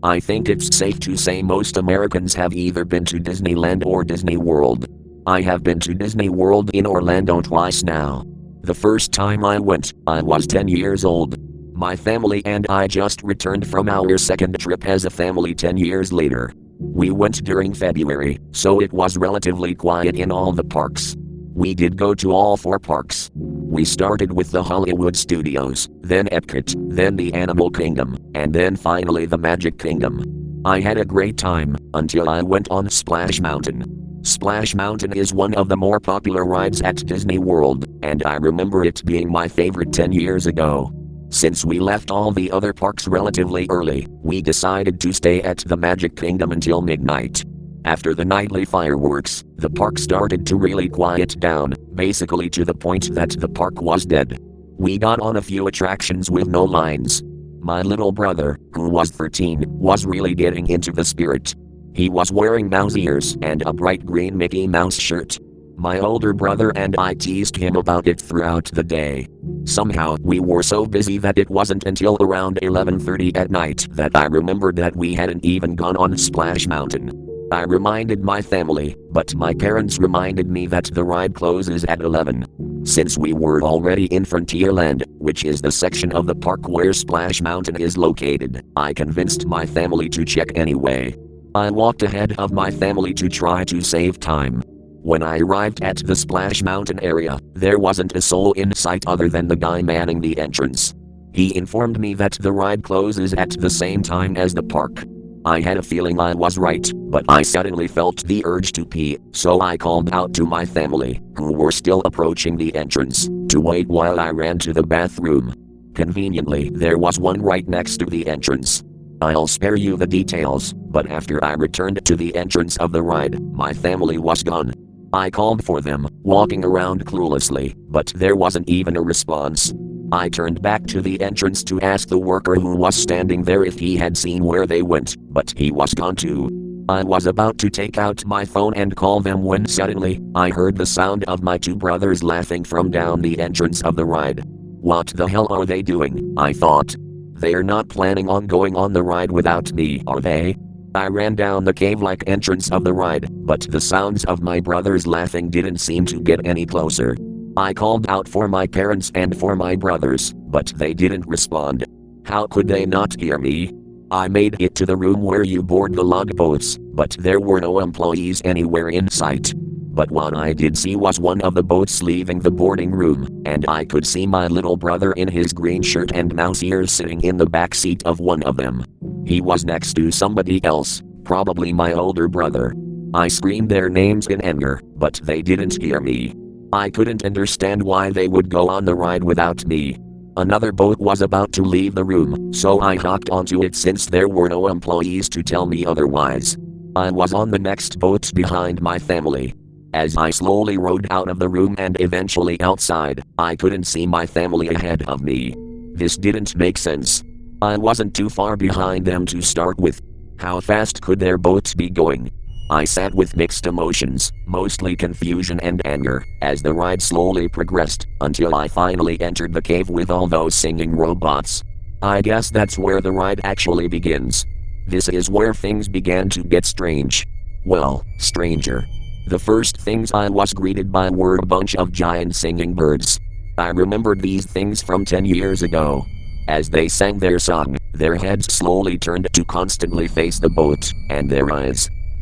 I think it's safe to say most Americans have either been to Disneyland or Disney World. I have been to Disney World in Orlando twice now. The first time I went, I was 10 years old. My family and I just returned from our second trip as a family 10 years later. We went during February, so it was relatively quiet in all the parks. We did go to all 4 parks. We started with the Hollywood Studios, then Epcot, then the Animal Kingdom, and then finally the Magic Kingdom. I had a great time, until I went on Splash Mountain. Splash Mountain is one of the more popular rides at Disney World, and I remember it being my favorite 10 years ago. Since we left all the other parks relatively early, we decided to stay at the Magic Kingdom until midnight. After the nightly fireworks, the park started to really quiet down, basically to the point that the park was dead. We got on a few attractions with no lines. My little brother, who was 13, was really getting into the spirit. He was wearing mouse ears and a bright green Mickey Mouse shirt. My older brother and I teased him about it throughout the day. Somehow we were so busy that it wasn't until around 11:30 at night that I remembered that we hadn't even gone on Splash Mountain. I reminded my family, but my parents reminded me that the ride closes at 11. Since we were already in Frontierland, which is the section of the park where Splash Mountain is located, I convinced my family to check anyway. I walked ahead of my family to try to save time. When I arrived at the Splash Mountain area, there wasn't a soul in sight other than the guy manning the entrance. He informed me that the ride closes at the same time as the park. I had a feeling I was right, but I suddenly felt the urge to pee, so I called out to my family, who were still approaching the entrance, to wait while I ran to the bathroom. Conveniently, there was one right next to the entrance. I'll spare you the details, but after I returned to the entrance of the ride, my family was gone. I called for them, walking around cluelessly, but there wasn't even a response. I turned back to the entrance to ask the worker who was standing there if he had seen where they went, but he was gone too. I was about to take out my phone and call them when suddenly, I heard the sound of my 2 brothers laughing from down the entrance of the ride. What the hell are they doing? I thought. They're not planning on going on the ride without me, are they? I ran down the cave-like entrance of the ride, but the sounds of my brothers laughing didn't seem to get any closer. I called out for my parents and for my brothers, but they didn't respond. How could they not hear me? I made it to the room where you board the log boats, but there were no employees anywhere in sight. But what I did see was one of the boats leaving the boarding room, and I could see my little brother in his green shirt and mouse ears sitting in the back seat of one of them. He was next to somebody else, probably my older brother. I screamed their names in anger, but they didn't hear me. I couldn't understand why they would go on the ride without me. Another boat was about to leave the room, so I hopped onto it since there were no employees to tell me otherwise. I was on the next boat behind my family. As I slowly rode out of the room and eventually outside, I couldn't see my family ahead of me. This didn't make sense. I wasn't too far behind them to start with. How fast could their boats be going? I sat with mixed emotions, mostly confusion and anger, as the ride slowly progressed, until I finally entered the cave with all those singing robots. I guess that's where the ride actually begins. This is where things began to get strange. Well, stranger. The first things I was greeted by were a bunch of giant singing birds. I remembered these things from 10 years ago. As they sang their song, their heads slowly turned to constantly face the boat, and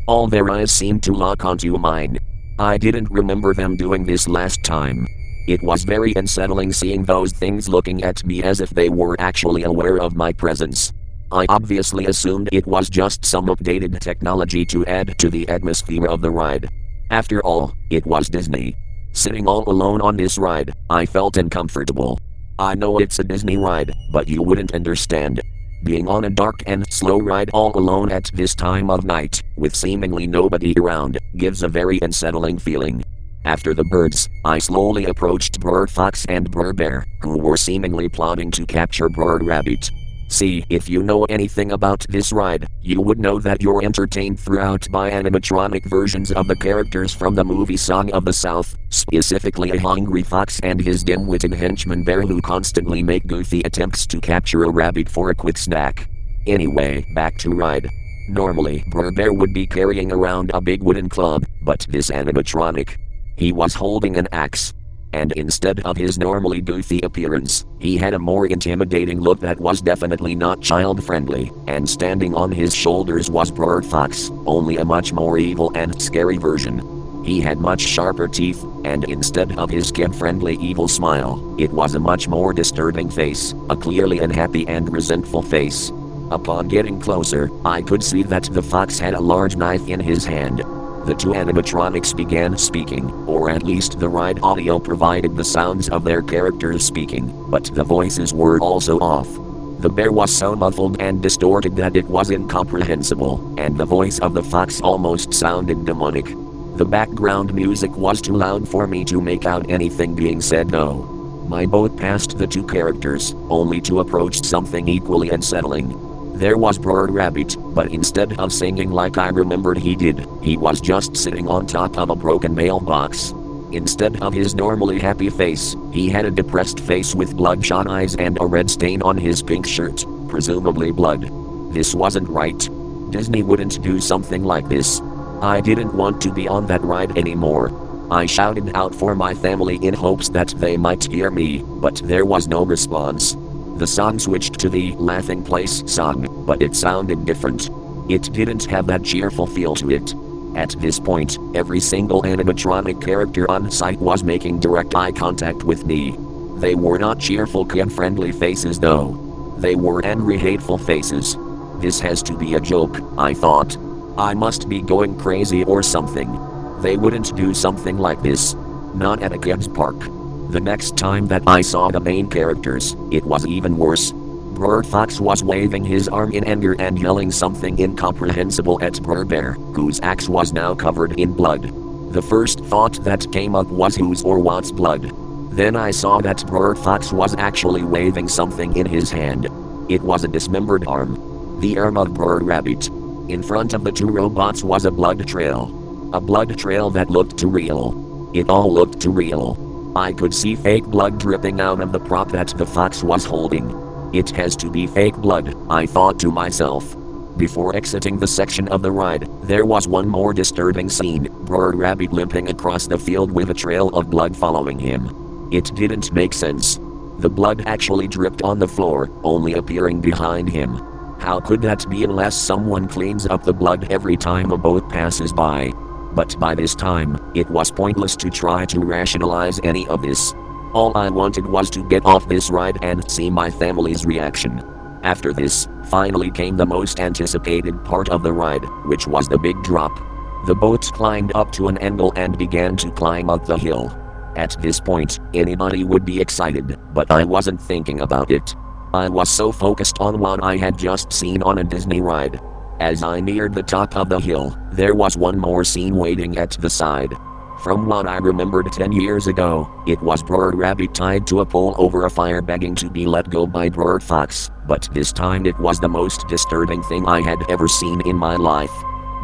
all their eyes seemed to lock onto mine. I didn't remember them doing this last time. It was very unsettling seeing those things looking at me as if they were actually aware of my presence. I obviously assumed it was just some updated technology to add to the atmosphere of the ride. After all, it was Disney. Sitting all alone on this ride, I felt uncomfortable. I know it's a Disney ride, but you wouldn't understand. Being on a dark and slow ride all alone at this time of night, with seemingly nobody around, gives a very unsettling feeling. After the birds, I slowly approached Br'er Fox and Br'er Bear, who were seemingly plotting to capture Br'er Rabbit. See, if you know anything about this ride, you would know that you're entertained throughout by animatronic versions of the characters from the movie Song of the South, specifically a hungry fox and his dim-witted henchman Bear who constantly make goofy attempts to capture a rabbit for a quick snack. Anyway, back to ride. Normally, Br'er would be carrying around a big wooden club, but this animatronic, he was holding an axe. And instead of his normally goofy appearance, he had a more intimidating look that was definitely not child-friendly, and standing on his shoulders was Br'er Fox, only a much more evil and scary version. He had much sharper teeth, and instead of his kid-friendly evil smile, it was a much more disturbing face, a clearly unhappy and resentful face. Upon getting closer, I could see that the fox had a large knife in his hand. The two animatronics began speaking, or at least the ride audio provided the sounds of their characters speaking, but the voices were also off. The bear was so muffled and distorted that it was incomprehensible, and the voice of the fox almost sounded demonic. The background music was too loud for me to make out anything being said though. My boat passed the two characters, only to approach something equally unsettling. There was Br'er Rabbit, but instead of singing like I remembered he did, he was just sitting on top of a broken mailbox. Instead of his normally happy face, he had a depressed face with bloodshot eyes and a red stain on his pink shirt, presumably blood. This wasn't right. Disney wouldn't do something like this. I didn't want to be on that ride anymore. I shouted out for my family in hopes that they might hear me, but there was no response. The song switched to the Laughing Place song, but it sounded different. It didn't have that cheerful feel to it. At this point, every single animatronic character on site was making direct eye contact with me. They were not cheerful kid-friendly faces though. They were angry hateful faces. This has to be a joke, I thought. I must be going crazy or something. They wouldn't do something like this. Not at a kid's park. The next time that I saw the main characters, it was even worse. Br'er Fox was waving his arm in anger and yelling something incomprehensible at Br'er Bear, whose axe was now covered in blood. The first thought that came up was whose or what's blood. Then I saw that Br'er Fox was actually waving something in his hand. It was a dismembered arm. The arm of Br'er Rabbit. In front of the two robots was a blood trail. A blood trail that looked too real. It all looked too real. I could see fake blood dripping out of the prop that the fox was holding. It has to be fake blood, I thought to myself. Before exiting the section of the ride, there was one more disturbing scene, Br'er Rabbit limping across the field with a trail of blood following him. It didn't make sense. The blood actually dripped on the floor, only appearing behind him. How could that be unless someone cleans up the blood every time a boat passes by? But by this time, it was pointless to try to rationalize any of this. All I wanted was to get off this ride and see my family's reaction. After this, finally came the most anticipated part of the ride, which was the big drop. The boat climbed up to an angle and began to climb up the hill. At this point, anybody would be excited, but I wasn't thinking about it. I was so focused on what I had just seen on a Disney ride. As I neared the top of the hill, there was one more scene waiting at the side. From what I remembered 10 years ago, it was Br'er Rabbit tied to a pole over a fire begging to be let go by Br'er Fox, but this time it was the most disturbing thing I had ever seen in my life.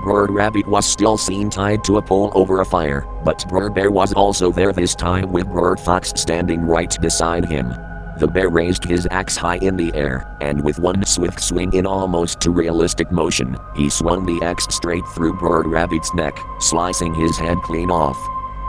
Br'er Rabbit was still seen tied to a pole over a fire, but Br'er Bear was also there this time with Br'er Fox standing right beside him. The bear raised his axe high in the air, and with one swift swing in almost to realistic motion, he swung the axe straight through Br'er Rabbit's neck, slicing his head clean off.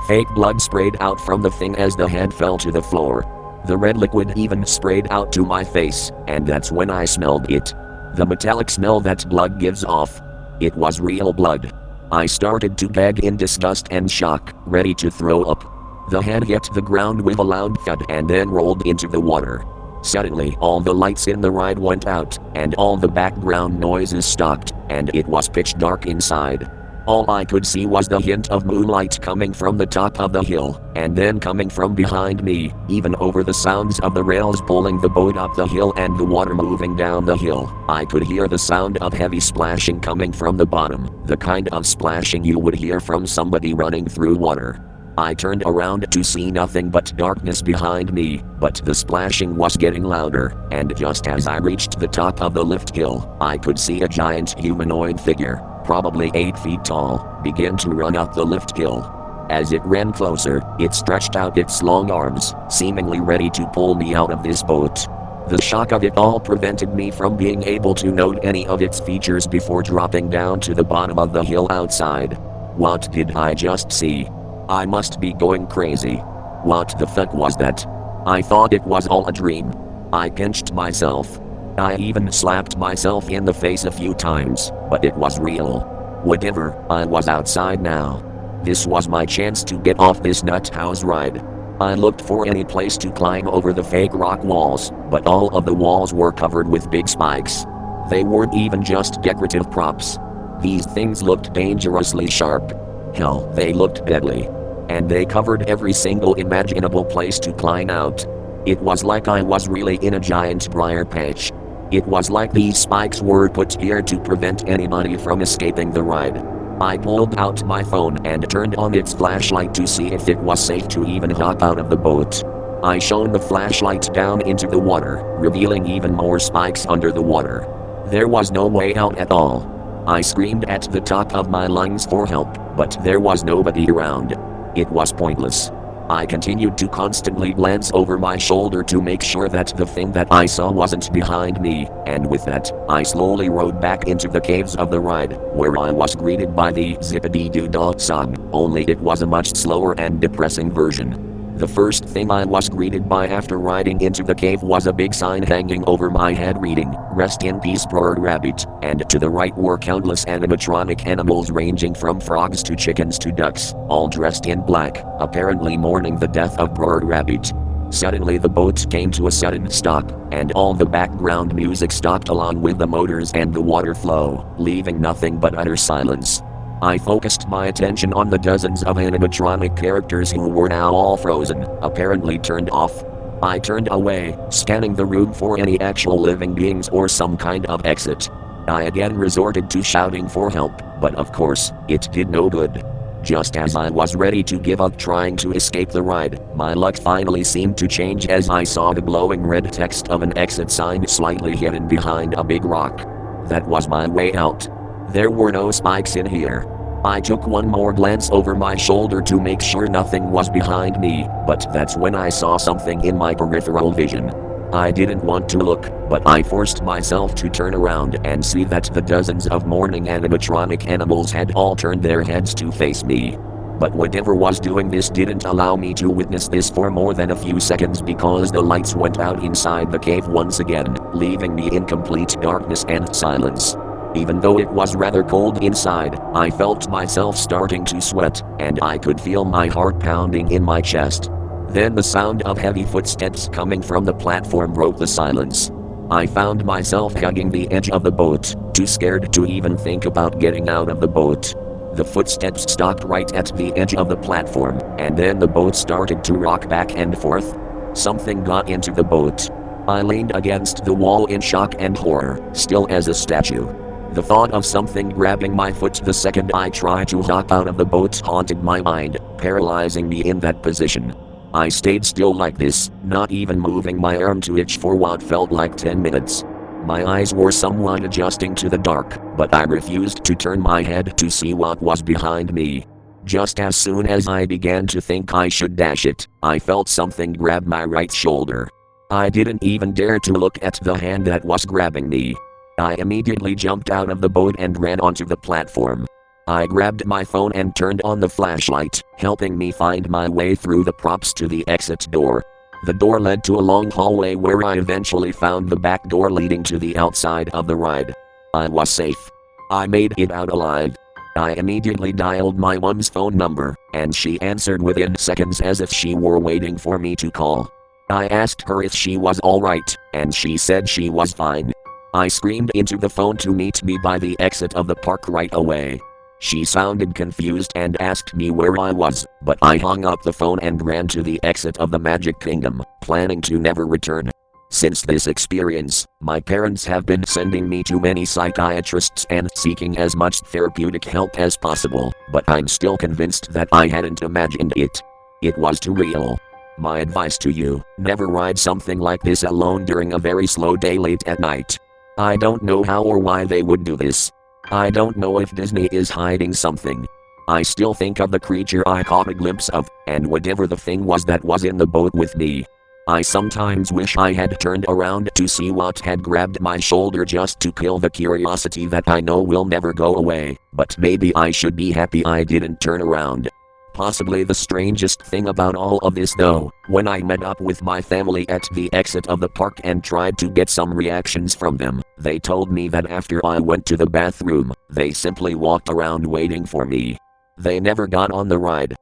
Fake blood sprayed out from the thing as the head fell to the floor. The red liquid even sprayed out to my face, and that's when I smelled it. The metallic smell that blood gives off. It was real blood. I started to gag in disgust and shock, ready to throw up. The head hit the ground with a loud thud and then rolled into the water. Suddenly all the lights in the ride went out, and all the background noises stopped, and it was pitch dark inside. All I could see was the hint of moonlight coming from the top of the hill, and then coming from behind me, even over the sounds of the rails pulling the boat up the hill and the water moving down the hill. I could hear the sound of heavy splashing coming from the bottom, the kind of splashing you would hear from somebody running through water. I turned around to see nothing but darkness behind me, but the splashing was getting louder, and just as I reached the top of the lift hill, I could see a giant humanoid figure, probably 8 feet tall, begin to run up the lift hill. As it ran closer, it stretched out its long arms, seemingly ready to pull me out of this boat. The shock of it all prevented me from being able to note any of its features before dropping down to the bottom of the hill outside. What did I just see? I must be going crazy. What the fuck was that? I thought it was all a dream. I pinched myself. I even slapped myself in the face a few times, but it was real. Whatever, I was outside now. This was my chance to get off this nut house ride. I looked for any place to climb over the fake rock walls, but all of the walls were covered with big spikes. They weren't even just decorative props. These things looked dangerously sharp. Hell, they looked deadly. And they covered every single imaginable place to climb out. It was like I was really in a giant briar patch. It was like these spikes were put here to prevent anybody from escaping the ride. I pulled out my phone and turned on its flashlight to see if it was safe to even hop out of the boat. I shone the flashlight down into the water, revealing even more spikes under the water. There was no way out at all. I screamed at the top of my lungs for help, but there was nobody around. It was pointless. I continued to constantly glance over my shoulder to make sure that the thing that I saw wasn't behind me, and with that, I slowly rode back into the caves of the ride, where I was greeted by the Zippity-Doo-Dah song, only it was a much slower and depressing version. The first thing I was greeted by after riding into the cave was a big sign hanging over my head reading, "Rest in peace, br'er rabbit," and to the right were countless animatronic animals ranging from frogs to chickens to ducks, all dressed in black, apparently mourning the death of br'er rabbit. Suddenly the boat came to a sudden stop, and all the background music stopped along with the motors and the water flow, leaving nothing but utter silence. I focused my attention on the dozens of animatronic characters who were now all frozen, apparently turned off. I turned away, scanning the room for any actual living beings or some kind of exit. I again resorted to shouting for help, but of course, it did no good. Just as I was ready to give up trying to escape the ride, my luck finally seemed to change as I saw the glowing red text of an exit sign slightly hidden behind a big rock. That was my way out. There were no spikes in here. I took one more glance over my shoulder to make sure nothing was behind me, but that's when I saw something in my peripheral vision. I didn't want to look, but I forced myself to turn around and see that the dozens of mourning animatronic animals had all turned their heads to face me. But whatever was doing this didn't allow me to witness this for more than a few seconds because the lights went out inside the cave once again, leaving me in complete darkness and silence. Even though it was rather cold inside, I felt myself starting to sweat, and I could feel my heart pounding in my chest. Then the sound of heavy footsteps coming from the platform broke the silence. I found myself hugging the edge of the boat, too scared to even think about getting out of the boat. The footsteps stopped right at the edge of the platform, and then the boat started to rock back and forth. Something got into the boat. I leaned against the wall in shock and horror, still as a statue. The thought of something grabbing my foot the second I tried to hop out of the boat haunted my mind, paralyzing me in that position. I stayed still like this, not even moving my arm to itch for what felt like 10 minutes. My eyes were somewhat adjusting to the dark, but I refused to turn my head to see what was behind me. Just as soon as I began to think I should dash it, I felt something grab my right shoulder. I didn't even dare to look at the hand that was grabbing me. I immediately jumped out of the boat and ran onto the platform. I grabbed my phone and turned on the flashlight, helping me find my way through the props to the exit door. The door led to a long hallway where I eventually found the back door leading to the outside of the ride. I was safe. I made it out alive. I immediately dialed my mom's phone number, and she answered within seconds as if she were waiting for me to call. I asked her if she was alright, and she said she was fine. I screamed into the phone to meet me by the exit of the park right away. She sounded confused and asked me where I was, but I hung up the phone and ran to the exit of the Magic Kingdom, planning to never return. Since this experience, my parents have been sending me to many psychiatrists and seeking as much therapeutic help as possible, but I'm still convinced that I hadn't imagined it. It was too real. My advice to you, never ride something like this alone during a very slow day late at night. I don't know how or why they would do this. I don't know if Disney is hiding something. I still think of the creature I caught a glimpse of, and whatever the thing was that was in the boat with me. I sometimes wish I had turned around to see what had grabbed my shoulder just to kill the curiosity that I know will never go away, but maybe I should be happy I didn't turn around. Possibly the strangest thing about all of this though, when I met up with my family at the exit of the park and tried to get some reactions from them, they told me that after I went to the bathroom, they simply walked around waiting for me. They never got on the ride.